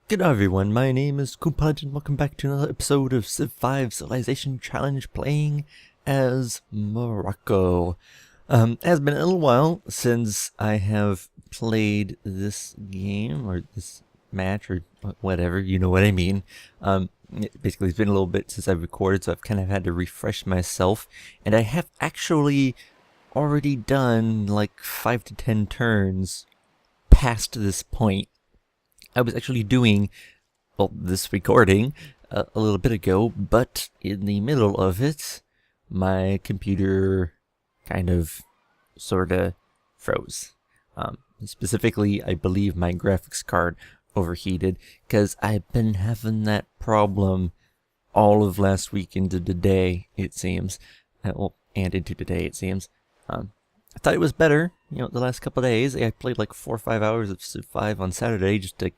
Good day everyone, my name is Coolpilot and welcome back to another episode of Civ 5 Civilization Challenge playing as Morocco. It's been a little while since I have played this game, or this match, or whatever, you know what I mean. Basically it's been a little bit since I've recorded, so I've kind of had to refresh myself, and I have actually already done like 5 to 10 turns past this point. I was actually doing, well, this recording a little bit ago, but in the middle of it, my computer kind of, sorta froze. Specifically, I believe my graphics card overheated, because I've been having that problem all of last week into today, it seems. And into today, it seems. I thought it was better, the last couple of days. I played like 4 or 5 hours of Civ 5 on Saturday just to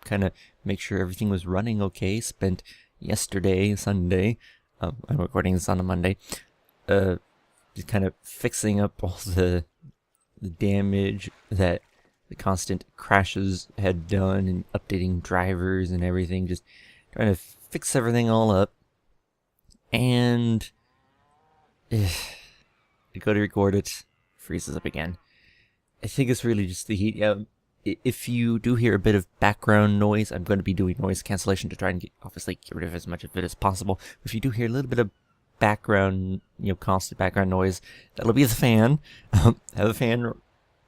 kind of make sure everything was running okay. Spent yesterday, Sunday, I'm recording this on a Monday, just kind of fixing up all the damage that the constant crashes had done and updating drivers and everything, just trying to fix everything all up. And I go to record it, freezes up again. I think it's really just the heat. If you do hear a bit of background noise, I'm going to be doing noise cancellation to try and obviously get rid of as much of it as possible. If you do hear a little bit of background, constant background noise, that'll be the fan. I have a fan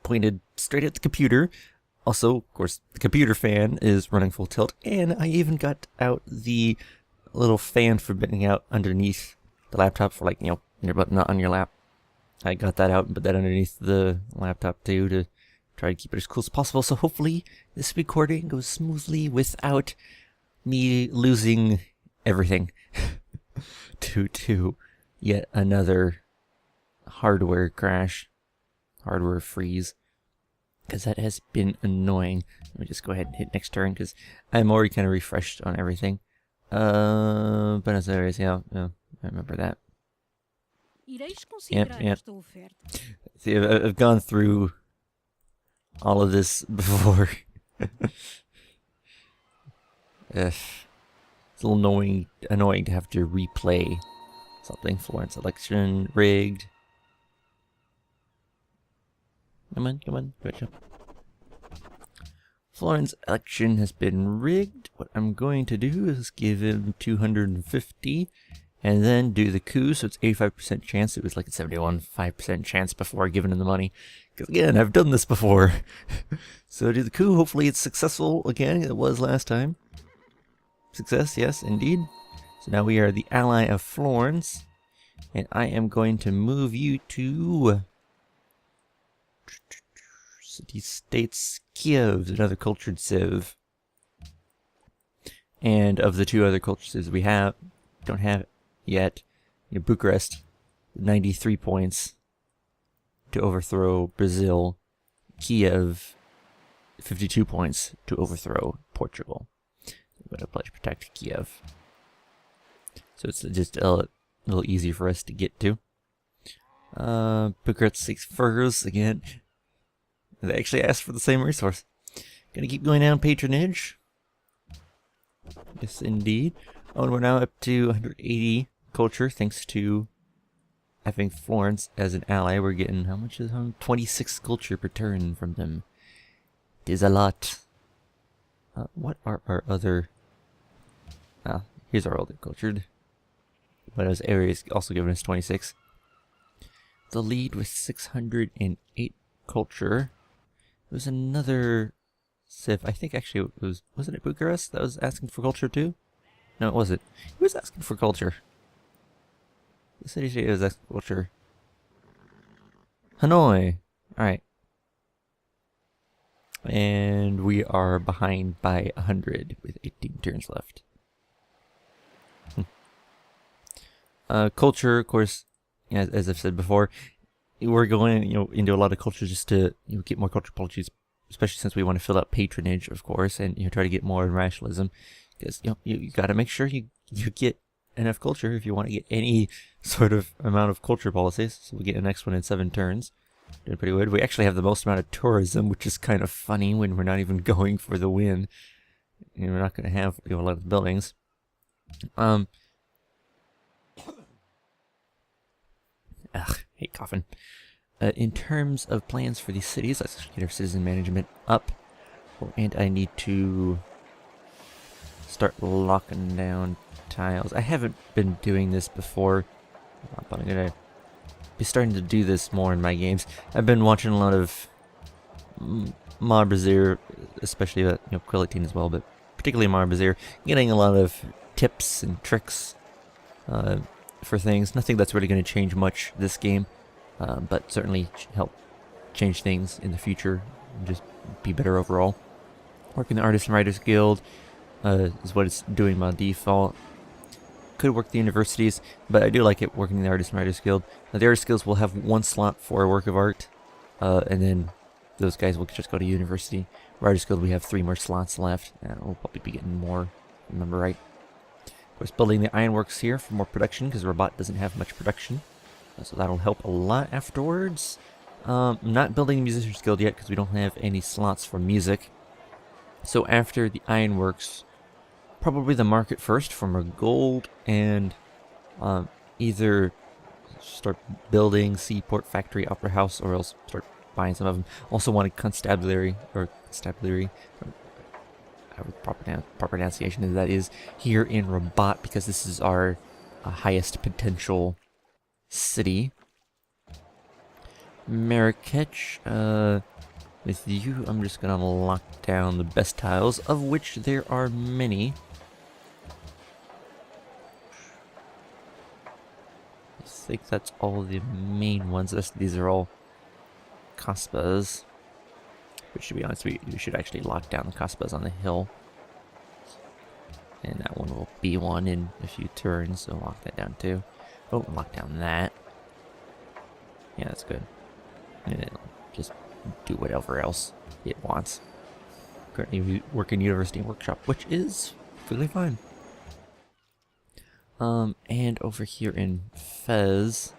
pointed straight at the computer. Also, of course, the computer fan is running full tilt, and I even got out the little fan for bending out underneath the laptop for, like, your button not on your lap. I got that out and put that underneath the laptop too to try to keep it as cool as possible. So hopefully this recording goes smoothly without me losing everything to yet another hardware crash, hardware freeze, because that has been annoying. Let me just go ahead and hit next turn because I'm already kind of refreshed on everything. Buenos Aires, yeah, I remember that. Yep. See, I've gone through all of this before. It's a little annoying to have to replay something. Florence election rigged. Come on, gotcha. Florence election has been rigged. What I'm going to do is give him 250. And then do the coup, so it's 85% chance. It was like a 71.5% chance before giving him the money. Because again, I've done this before. So do the coup, hopefully it's successful again. It was last time. Success, yes, indeed. So now we are the ally of Florence. And I am going to move you to city-states Kiev, another cultured civ. And of the two other cultured civs we don't have yet, Bucharest, 93 points to overthrow Brazil. Kiev, 52 points to overthrow Portugal. I'm going to pledge protect Kiev. So it's just a little easier for us to get to. Bucharest 6 furs again. They actually asked for the same resource. Gonna keep going down patronage. Yes, indeed. Oh, and we're now up to 180 culture, thanks to having Florence as an ally. We're getting, how much is 26 culture per turn from them. It is a lot. What are our other... here's our older cultured. Buenos Aires also giving us 26. The lead with 608 culture. There was another civ, I think actually it wasn't it Bucharest that was asking for culture too? No, it wasn't. Who was asking for culture? The city state was asking for culture. Hanoi. Alright. And we are behind by 100 with 18 turns left. Culture, of course, as I've said before, we're going into a lot of culture just to get more culture policies, especially since we want to fill out patronage, of course, and try to get more in rationalism. Because you got to make sure you get enough culture if you want to get any sort of amount of culture policies. So we get the next one in 7 turns. Doing pretty good. We actually have the most amount of tourism, which is kind of funny when we're not even going for the win. we're not going to have a lot of buildings. Hate coughing. In terms of plans for these cities, let's get our citizen management up. Oh, and I need to start locking down tiles. I haven't been doing this before, but I'm going to be starting to do this more in my games. I've been watching a lot of Marbazir, especially Quillatine as well, but particularly Marbazir, getting a lot of tips and tricks for things. Nothing that's really going to change much this game, but certainly help change things in the future and just be better overall. Working the Artists and Writers Guild is what it's doing by default. Could work the universities, but I do like it working in the Artists and Writers Guild. The Artists Guilds will have one slot for a work of art, and then those guys will just go to university. Artists Guild, we have 3 more slots left, and we'll probably be getting more, if I remember right. Of course, building the ironworks here for more production, because Rabat doesn't have much production, so that'll help a lot afterwards. I'm not building the Musicians Guild yet, because we don't have any slots for music. So after the ironworks, probably the market first for more gold, and either start building Seaport Factory, Opera House, or else start buying some of them. Also want a constabulary, however proper pronunciation that is, here in Rabat, because this is our highest potential city. Marrakech, with you, I'm just gonna lock down the best tiles, of which there are many. I think that's all the main ones. These are all Kasbahs. Which, to be honest, we should actually lock down the Kasbahs on the hill. And that one will be one in a few turns, so lock that down too. Oh, lock down that. Yeah, that's good. And then just do whatever else it wants. Currently we work in University Workshop, which is really fine. And over here in Fez,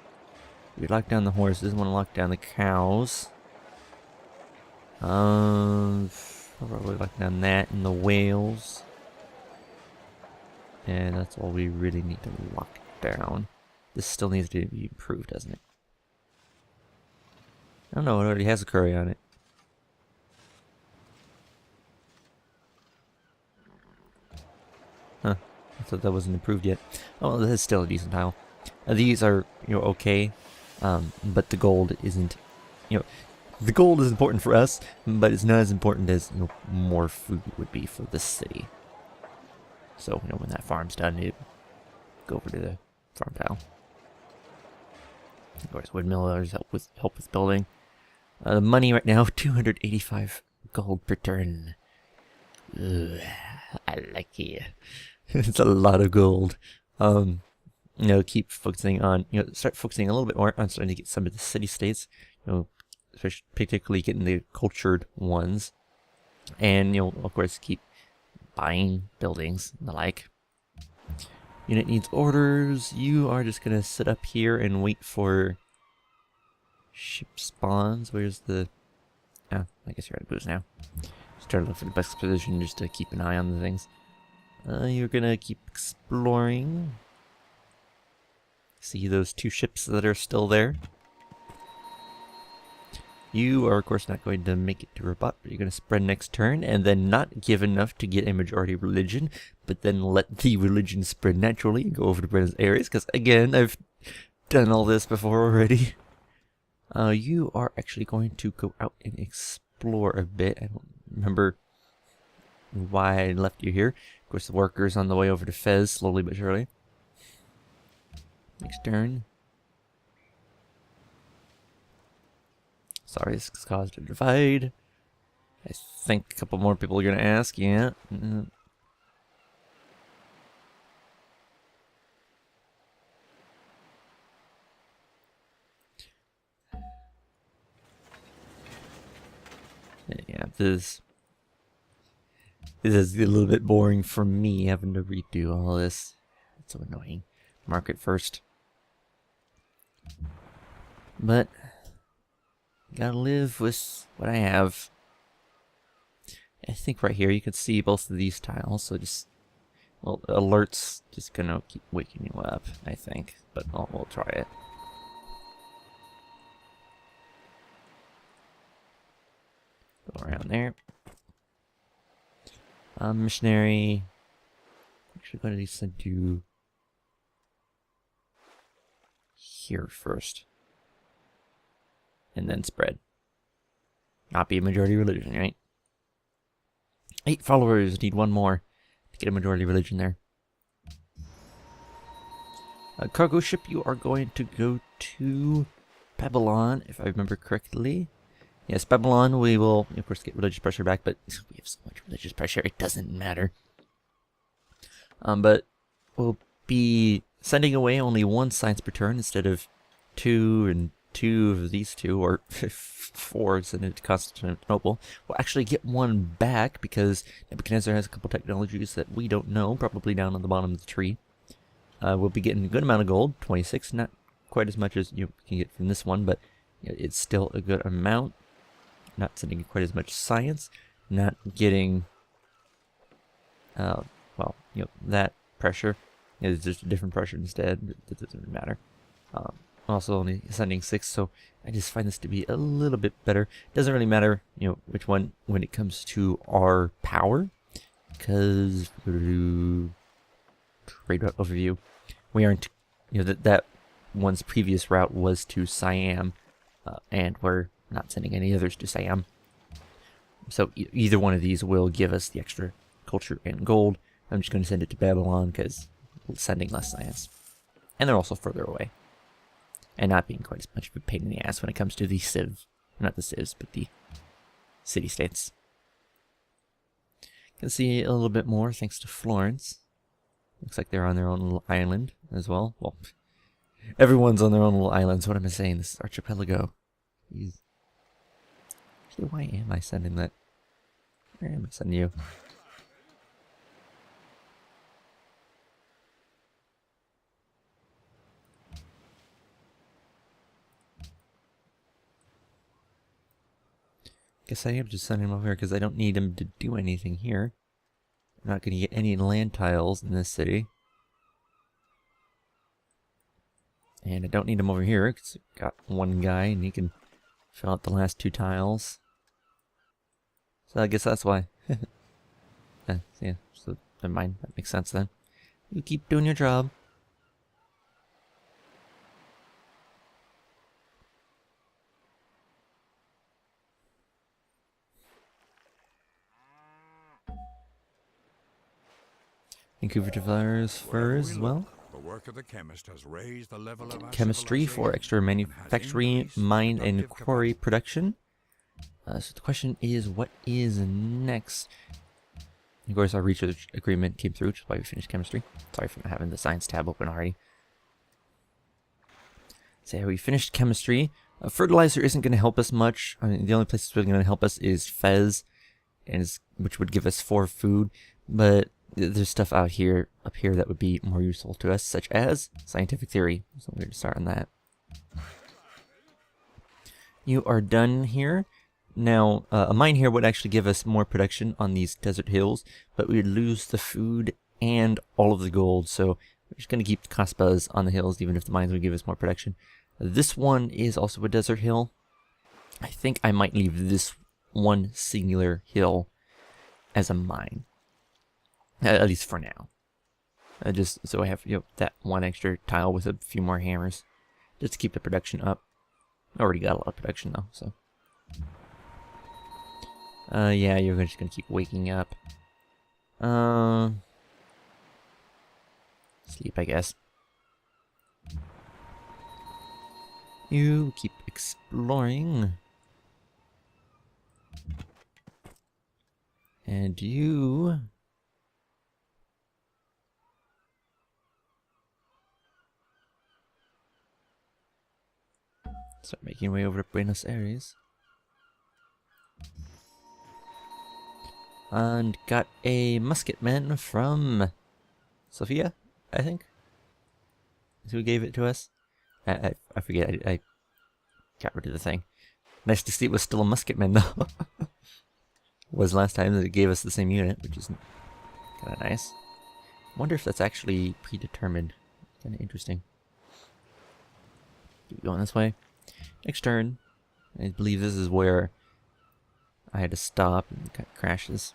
we lock down the horses, want to lock down the cows. Probably lock down that and the whales. And that's all we really need to lock down. This still needs to be improved, doesn't it? I don't know, it already has a curry on it. Huh. I thought that wasn't improved yet. Oh, well, this is still a decent tile. These are, okay. But the gold isn't, the gold is important for us, but it's not as important as, more food would be for the city. So, when that farm's done, it go over to the farm tile. Of course, windmillers help with building. The money right now, 285 gold per turn. Ugh, I like it. It's a lot of gold. Keep focusing on, start focusing a little bit more on starting to get some of the city-states, especially particularly getting the cultured ones. And, of course, keep buying buildings and the like. Unit needs orders. You are just going to sit up here and wait for ship spawns. Where's the... Oh, I guess you're at a boost now. Start looking for the best position just to keep an eye on the things. You're going to keep exploring. See those 2 ships that are still there. You are, of course, not going to make it to Rabat, but you're going to spread next turn, and then not give enough to get a majority religion, but then let the religion spread naturally and go over to Buenos Aires, because, again, I've done all this before already. You are actually going to go out and explore a bit. I don't remember why I left you here. Of course, the workers on the way over to Fez, slowly but surely. Next turn. Sorry, this has caused a divide. I think a couple more people are going to ask, yeah. Yeah, this is a little bit boring for me, having to redo all this. It's so annoying. Market first. But gotta live with what I have. I think right here you can see both of these tiles, so just, well, alerts just gonna keep waking you up, I think, but we'll try it. Go around there. Missionary. Actually, going to send you here first, and then spread. Not be a majority religion, right? 8 followers, need 1 more to get a majority religion there. A cargo ship, you are going to go to Babylon, if I remember correctly. Yes, Babylon, we will, of course, get religious pressure back, but we have so much religious pressure, it doesn't matter. But we'll be sending away only 1 science per turn instead of 2 and 2 of these 2, or 4 sent it to Constantinople. We'll actually get 1 back because Nebuchadnezzar has a couple technologies that we don't know, probably down on the bottom of the tree. We'll be getting a good amount of gold, 26, not quite as much as you can get from this one, but it's still a good amount. Not sending quite as much science, not getting, well, that pressure is just a different pressure instead. It doesn't matter. Also only sending 6, so I just find this to be a little bit better. Doesn't really matter, which one when it comes to our power, because trade route overview, we aren't, that one's previous route was to Siam, and we're not sending any others to Siam. So either one of these will give us the extra culture and gold. I'm just going to send it to Babylon because sending less science. And they're also further away. And not being quite as much of a pain in the ass when it comes to the civ. Not the civs, but the city-states. You can see a little bit more thanks to Florence. Looks like they're on their own little island as well. Well, everyone's on their own little islands. What am I saying? This is Archipelago. Jeez. Actually, why am I sending that? Where am I sending you? Guess I am just sending him over here because I don't need him to do anything here. I'm not going to get any land tiles in this city. And I don't need him over here because I've got 1 guy and he can fill out the last 2 tiles. So I guess that's why. Yeah, so never mind. That makes sense then. You keep doing your job. Vancouver developers furs as well. The work of the chemist has raised the level of our Chemistry for extra manufacturing, mine, and quarry production. So the question is, what is next? Of course, our research agreement came through, which is why we finished chemistry. Sorry for not having the science tab open already. So yeah, we finished chemistry. Fertilizer isn't going to help us much. I mean, the only place that's really going to help us is Fez, which would give us 4 food. But there's stuff up here that would be more useful to us, such as scientific theory. So we're going to start on that. You are done here. Now, a mine here would actually give us more production on these desert hills, but we would lose the food and all of the gold, so we're just going to keep the Kasbahs on the hills, even if the mines would give us more production. This one is also a desert hill. I think I might leave this one singular hill as a mine. At least for now. Just so I have that 1 extra tile with a few more hammers. Just to keep the production up. I already got a lot of production though, so. Yeah, you're just gonna keep waking up. Sleep, I guess. You keep exploring. And you... start making your way over to Buenos Aires. And got a musketman from Sofia, I think. Is who gave it to us? I forget, I got rid of the thing. Nice to see it was still a musketman though. was last time that it gave us the same unit, which is kind of nice. Wonder if that's actually predetermined. Kind of interesting. Keep going this way. Next turn. I believe this is where I had to stop and it crashes.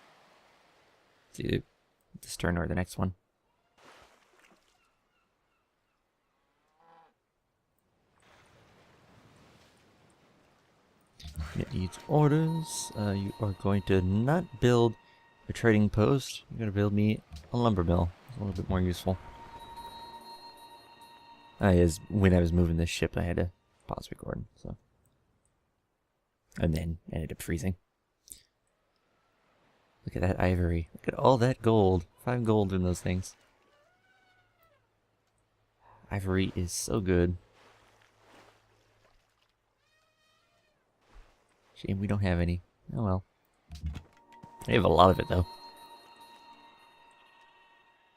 It's either this turn or the next one. It needs orders. You are going to not build a trading post. You're going to build me a lumber mill. It's a little bit more useful. When I was moving this ship, I had to pause recording, so. And then ended up freezing. Look at that ivory. Look at all that gold. 5 gold in those things. Ivory is so good. Shame we don't have any. Oh well. I have a lot of it though.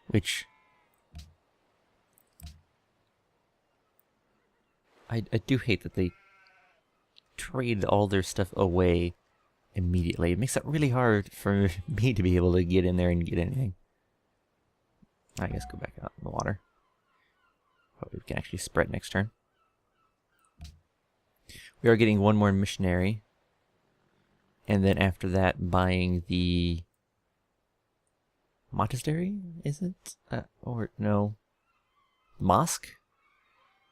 Which I do hate that they trade all their stuff away immediately. It makes it really hard for me to be able to get in there and get anything. I guess go back out in the water. But we can actually spread next turn. We are getting one more missionary. And then after that, buying the monastery, is it? Or no, mosque?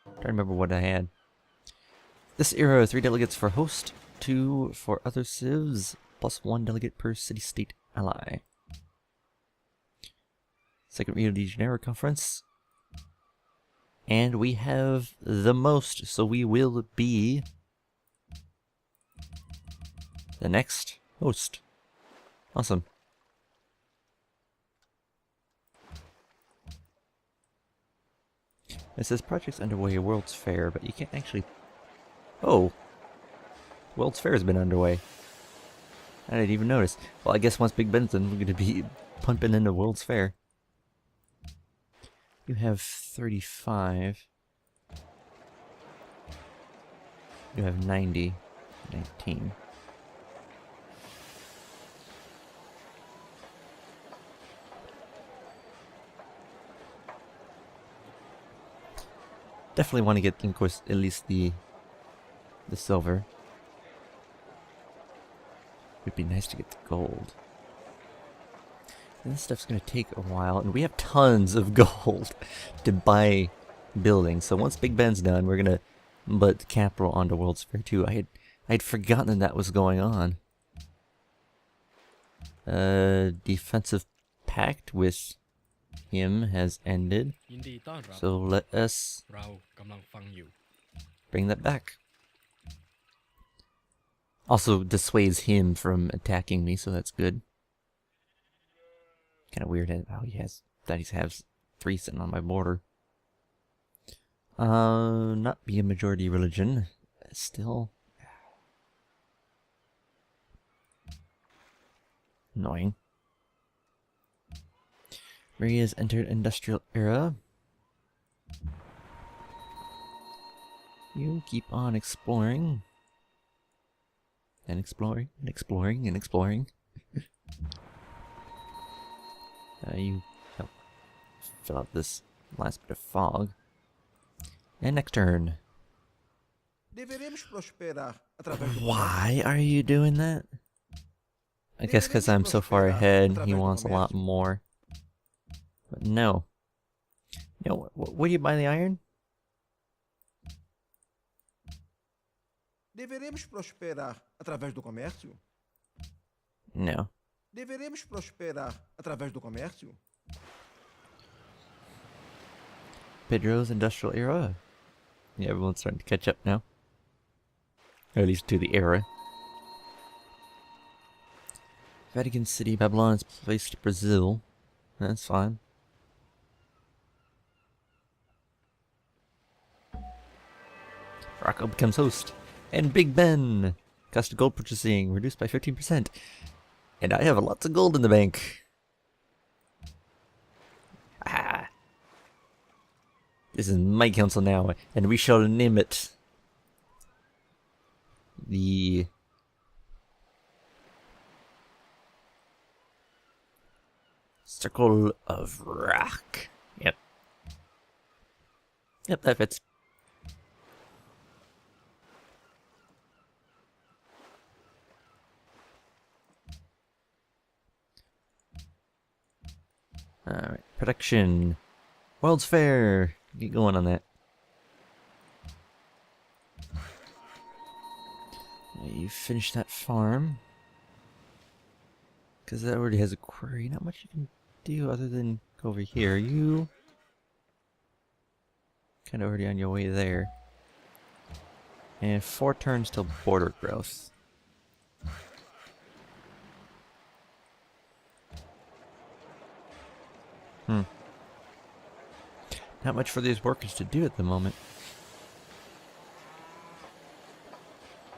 I'm trying to remember what I had. This era, 3 delegates for host, 2 for other civs, plus 1 delegate per city-state ally. Second Rio de Janeiro conference. And we have the most, so we will be the next host. Awesome. It says projects underway, World's Fair, but you can't actually... Oh! World's Fair has been underway. I didn't even notice. Well, I guess once Big Ben's done, we're going to be pumping into World's Fair. You have 35. You have 90. 19. Definitely want to get, of course, at least the silver. It'd be nice to get the gold. And this stuff's going to take a while, and we have tons of gold to buy buildings. So once Big Ben's done, we're going to put the capital onto World's Fair too. I had forgotten that was going on. Defensive pact with him has ended. So let us bring that back. Also dissuades him from attacking me, so that's good. Kind of weird how he has 3 sitting on my border. Not be a majority religion. Still annoying. Maria's entered industrial era. You keep on exploring. And exploring, and exploring, and exploring. You help fill out this last bit of fog. And next turn. Why are you doing that? I guess because I'm so far ahead, he wants a lot more. But no. No, what do you buy the iron? Deveremos prosperar através do comércio? No. Deveremos prosperar através do comércio? Pedro's industrial era. Yeah, everyone's starting to catch up now. Or at least to the era. Vatican City, Babylon is placed to Brazil. That's fine. Morocco becomes host. And Big Ben! Cost of gold purchasing reduced by 15%. And I have lots of gold in the bank. Ah! This is my council now, and we shall name it the Circle of rock. Yep. Yep, that fits. Alright, production. World's Fair. Get going on that. You finish that farm. Because that already has a quarry. Not much you can do other than go over here. You kind of already on your way there. And 4 turns till border growth. Not much for these workers to do at the moment.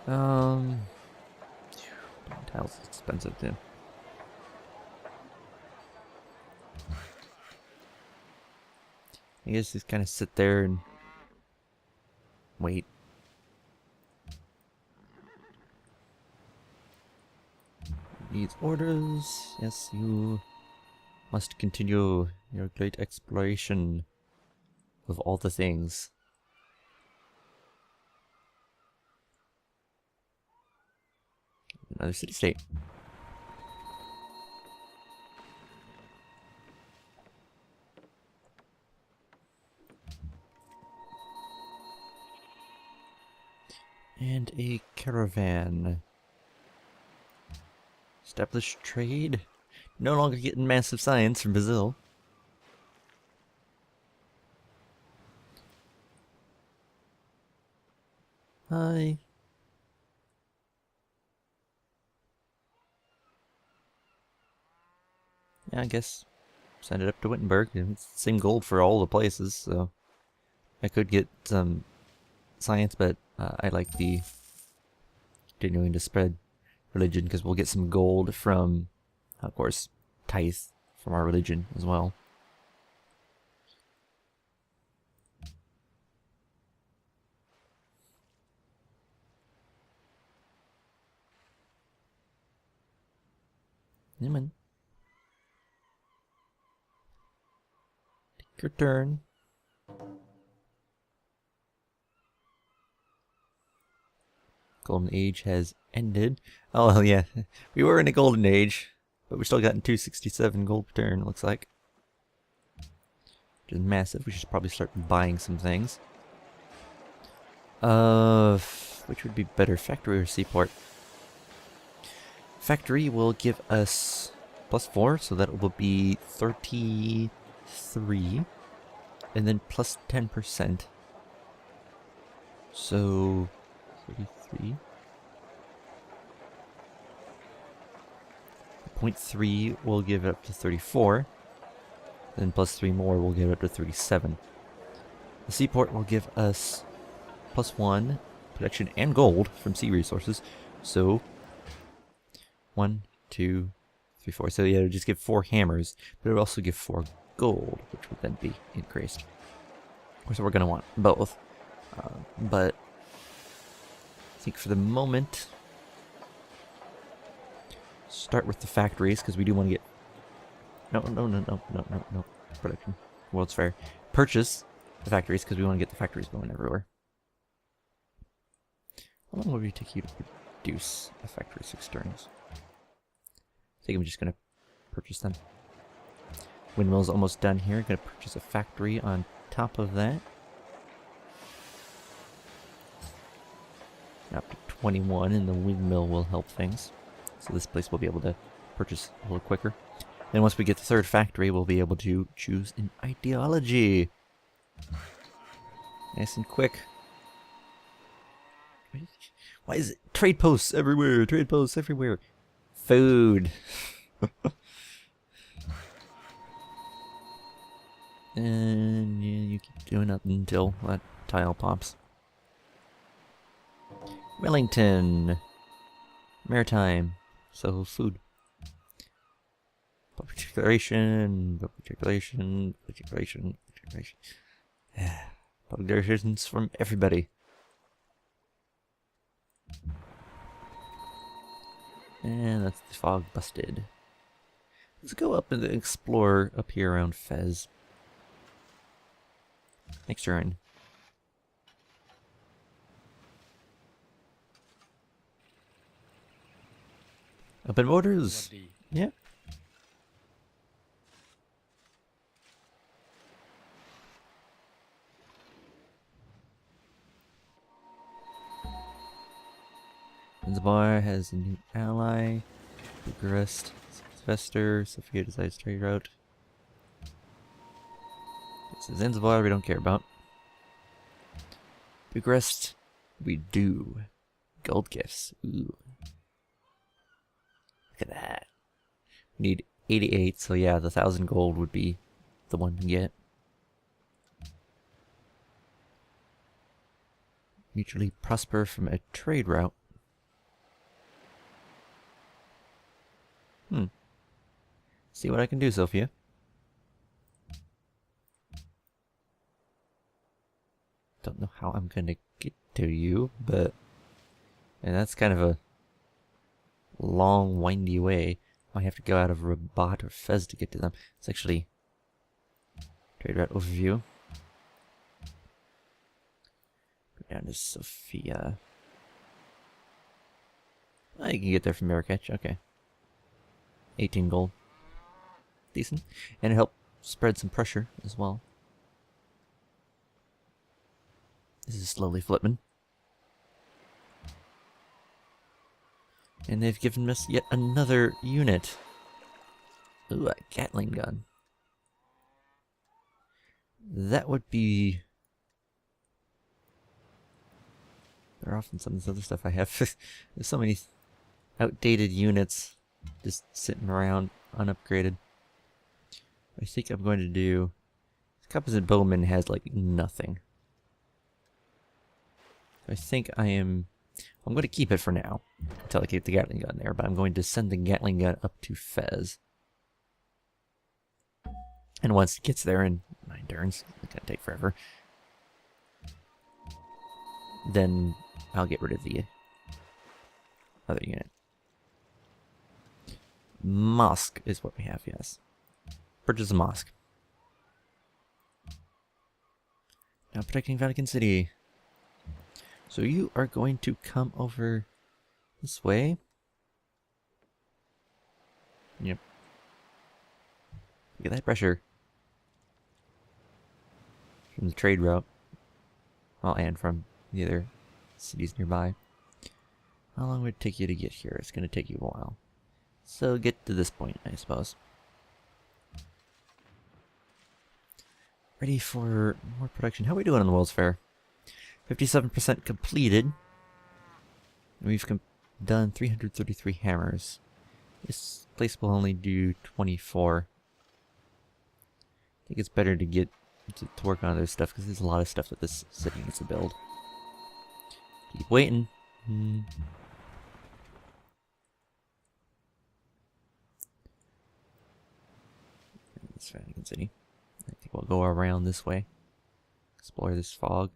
Tiles is expensive too. I guess just kind of sit there and wait. These orders. Yes, you must continue your great exploration of all the things. Another city-state. And a caravan. Establish trade. No longer getting massive science from Brazil. Hi. Yeah, I guess send it up to Wittenberg. It's the same gold for all the places, so I could get some science, but I like the continuing to spread religion because we'll get some gold from, of course, tithe from our religion as well. Yeah, man. Take your turn. Golden Age has ended. Oh, yeah. We were in a golden age, but we still got 267 gold per turn, it looks like. Which is massive. We should probably start buying some things. Which would be better, factory or seaport? Factory will give us +4, so that will be 33. And then plus 10%. So 33. 0.3 will give it up to 34. Then plus 3 more will give it up to 37. The seaport will give us +1 production and gold from sea resources. So 1, 2, 3, 4. So yeah, it'll just give 4 hammers, but it'll also give 4 gold, which would then be increased. Of course, we're going to want both. But I think for the moment, start with the factories, because we do want to get... No. Production. World's Fair. Purchase the factories, because we want to get the factories going everywhere. How long would it take you to produce a factory 6 turns? I think I'm just going to purchase them. Windmill's almost done here. Going to purchase a factory on top of that. Up to 21, and the windmill will help things. So this place will be able to purchase a little quicker. Then once we get the 3rd factory, we'll be able to choose an ideology. Nice and quick. Why is it trade posts everywhere? Trade posts everywhere. Food. And yeah, you keep doing that until that tile pops. Wellington. Maritime. So food. Public declaration. Public declaration. Public declaration. Public declaration. Public declarations from everybody. And that's the fog busted. Let's go up and explore up here around Fez. Next turn. Open borders. Yeah. Zanzibar has a new ally. Bucharest, Sylvester, Sofia decides trade route. This is Zanzibar, we don't care about. Bucharest, we do. Gold gifts. Ooh. Look at that. We need 88, so yeah, the 1,000 gold would be the one to get. Mutually prosper from a trade route. See what I can do, Sophia. Don't know how I'm gonna get to you, but... And that's kind of a long, windy way. I have to go out of Rabat or Fez to get to them. It's actually... Trade route overview. Go down to Sofia. Oh, you can get there from Marrakech, okay. 18 gold. Decent. And it helped spread some pressure as well. This is slowly flipping. And they've given us yet another unit. Ooh, a Gatling gun. That would be... They're off in some of this other stuff I have. There's so many outdated units just sitting around unupgraded. I think I'm going to do... Composite Bowman has like nothing. I think I'm going to keep it for now until I get the Gatling gun there, but I'm going to send the Gatling gun up to Fez. And once it gets there in 9 turns, it's going to take forever, then I'll get rid of the other unit. Mosque is what we have, yes. Purchase a mosque. Now protecting Vatican City. So you are going to come over this way. Yep. Look at that pressure. From the trade route. Well, and from the other cities nearby. How long would it take you to get here? It's going to take you a while. So get to this point, I suppose. Ready for more production. How are we doing on the World's Fair? 57% completed. We've done 333 hammers. This place will only do 24. I think it's better to get to work on other stuff because there's a lot of stuff that this city needs to build. Keep waiting. This Vatican City. I think we'll go around this way. Explore this fog.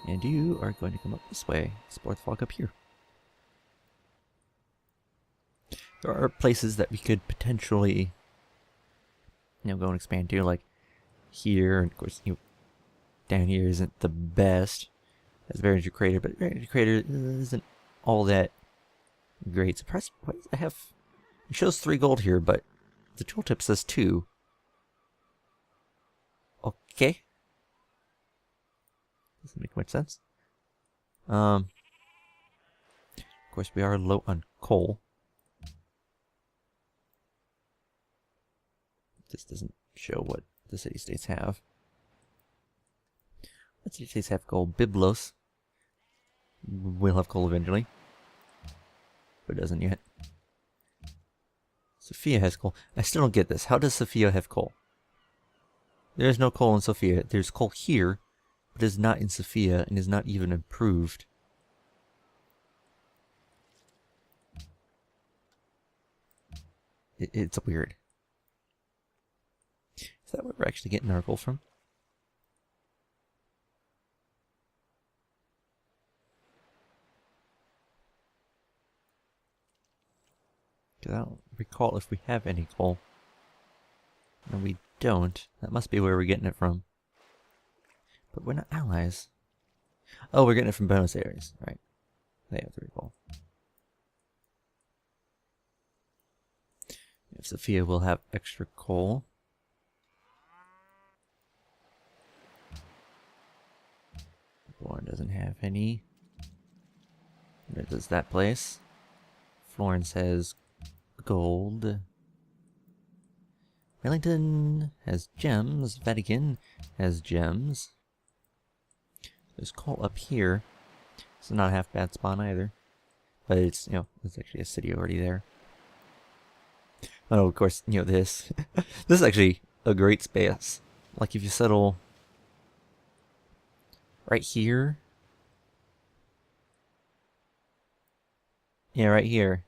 And you are going to come up this way. Explore the fog up here. There are places that we could potentially, go and expand to, like here. And of course, down here isn't the best as Barringer Crater, but Barringer Crater isn't all that great. Surprised, why does it have? It shows 3 gold here, but the tooltip says 2. Okay. Doesn't make much sense. Of course, we are low on coal. This doesn't show what the city-states have. What city-states have coal? Byblos will have coal eventually, but doesn't yet. Sofia has coal. I still don't get this. How does Sofia have coal? There's no coal in Sofia. There's coal here, but is not in Sofia and is not even improved. It's weird. Is that where we're actually getting our coal from? Because I don't recall if we have any coal. No, we don't. That must be where we're getting it from. But we're not allies. Oh, we're getting it from bonus areas. Right. They have 3 coal. If Sophia will have extra coal. Lauren doesn't have any. Where does that place? Florence has gold. Wellington has gems. Vatican has gems. There's coal up here. It's not a half bad spawn either. But it's, there's actually a city already there. Oh, of course, this. This is actually a great space. Like if you settle right here. Yeah, right here.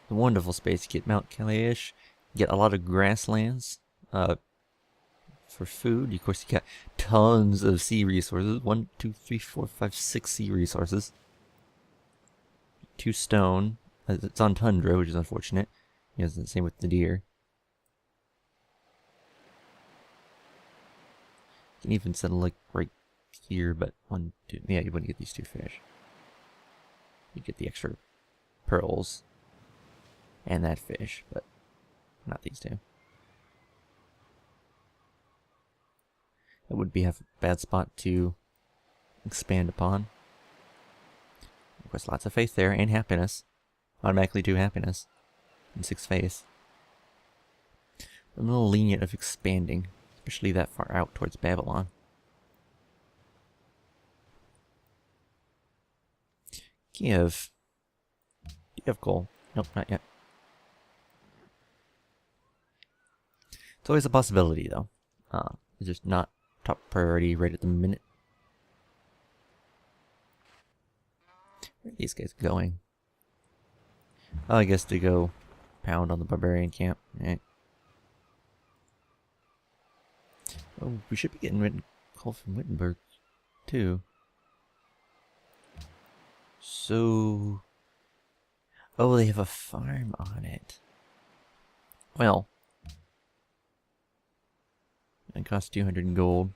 The wonderful space. You get Mount Kalash. You get a lot of grasslands. For food. Of course, you got tons of sea resources. 1, 2, 3, 4, 5, 6 sea resources. 2 stone. It's on tundra, which is unfortunate. It's the same with the deer. You can even settle like right here, but 1, 2. Yeah, you wouldn't get these 2 fish. You get the extra pearls and that fish, but not these 2. It would be a bad spot to expand upon. Of course, lots of faith there and happiness. Automatically 2 happiness and 6 faith. I'm a little lenient of expanding, especially that far out towards Babylon. Kiev. Do you have coal? Nope, not yet. It's always a possibility, though. It's just not top priority right at the minute. Where are these guys going? Oh, I guess to go pound on the barbarian camp. Right. Oh, we should be getting coal from Wittenberg, too. So... Oh, they have a farm on it. Well. It costs 200 gold.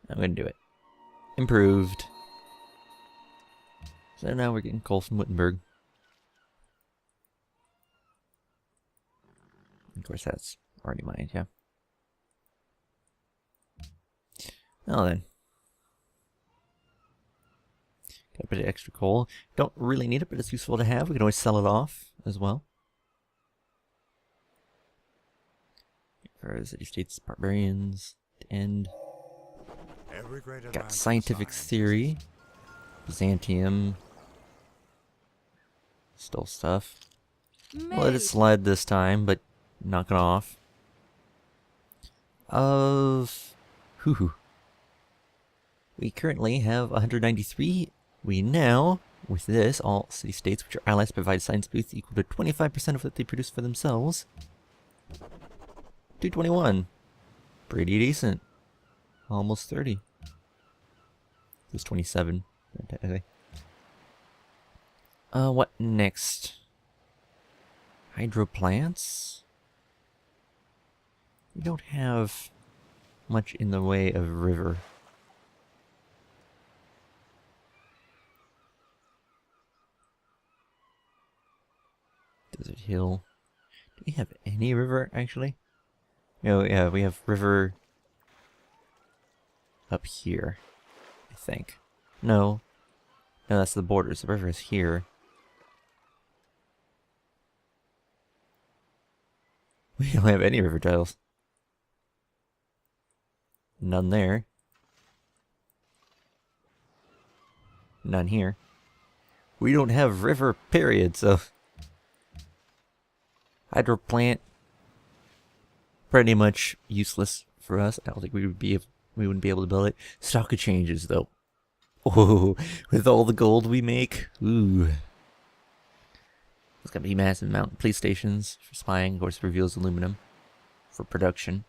I'm gonna do it. Improved. So now we're getting coal from Wittenberg. Of course, that's already mined, yeah. Well then. Got a bit of extra coal. Don't really need it, but it's useful to have. We can always sell it off as well. For city states, barbarians, to end. Got scientific theory. Byzantium. Still stuff. Let it slide this time, but knock it off. We currently have 193. We now, with this, all city-states which are allies provide science booths equal to 25% of what they produce for themselves. 221. Pretty decent. Almost 30. It was 27, technically. What next? Hydro plants? We don't have much in the way of river. Desert Hill. Do we have any river, actually? No, yeah, we have river up here, I think. No. No, that's the borders. The river is here. We don't have any river tiles. None there. None here. We don't have river, period, so... Hydro plant... pretty much useless for us. I don't think we wouldn't be able to build it. Stock of changes, though. Oh, with all the gold we make. Ooh. There's gonna be massive mountain police stations for spying. Of course, reveals aluminum for production.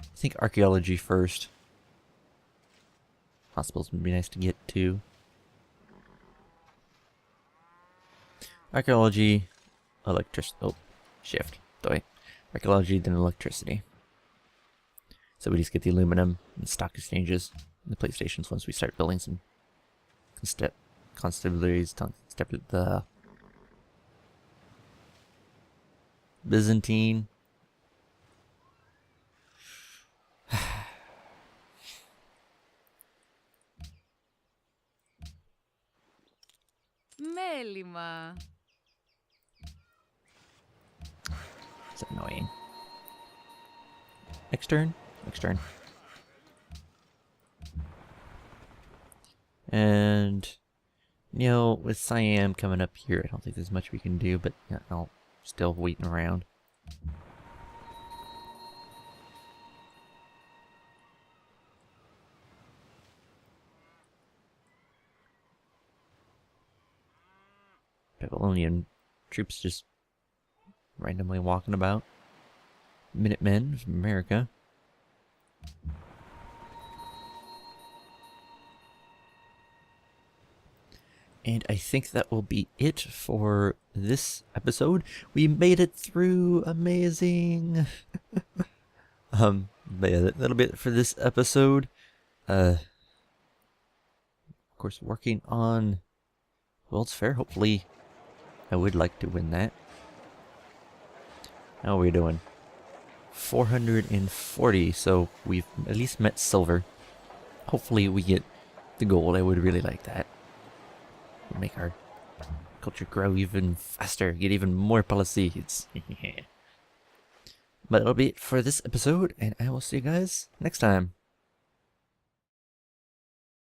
I think archaeology first. Hospitals would be nice to get to. Archaeology, shift. Sorry. Archaeology, then electricity. So we just get the aluminum and stock exchanges in the plate stations once we start building some constabularies, the Byzantine. Μέλημα. It's annoying. Next turn? Next turn. And, you know, with Siam coming up here, I don't think there's much we can do, but yeah, I'll still waiting around. Babylonian troops just randomly walking about. Minutemen from America. And I think that will be it for this episode. We made it through. Amazing. But yeah, that'll be it for this episode. Of course, working on World's Fair. Hopefully, I would like to win that. How are we doing? 440, so we've at least met silver. Hopefully we get the gold. I would really like that. It'll make our culture grow even faster, get even more policies. But that'll be it for this episode, and I will see you guys next time.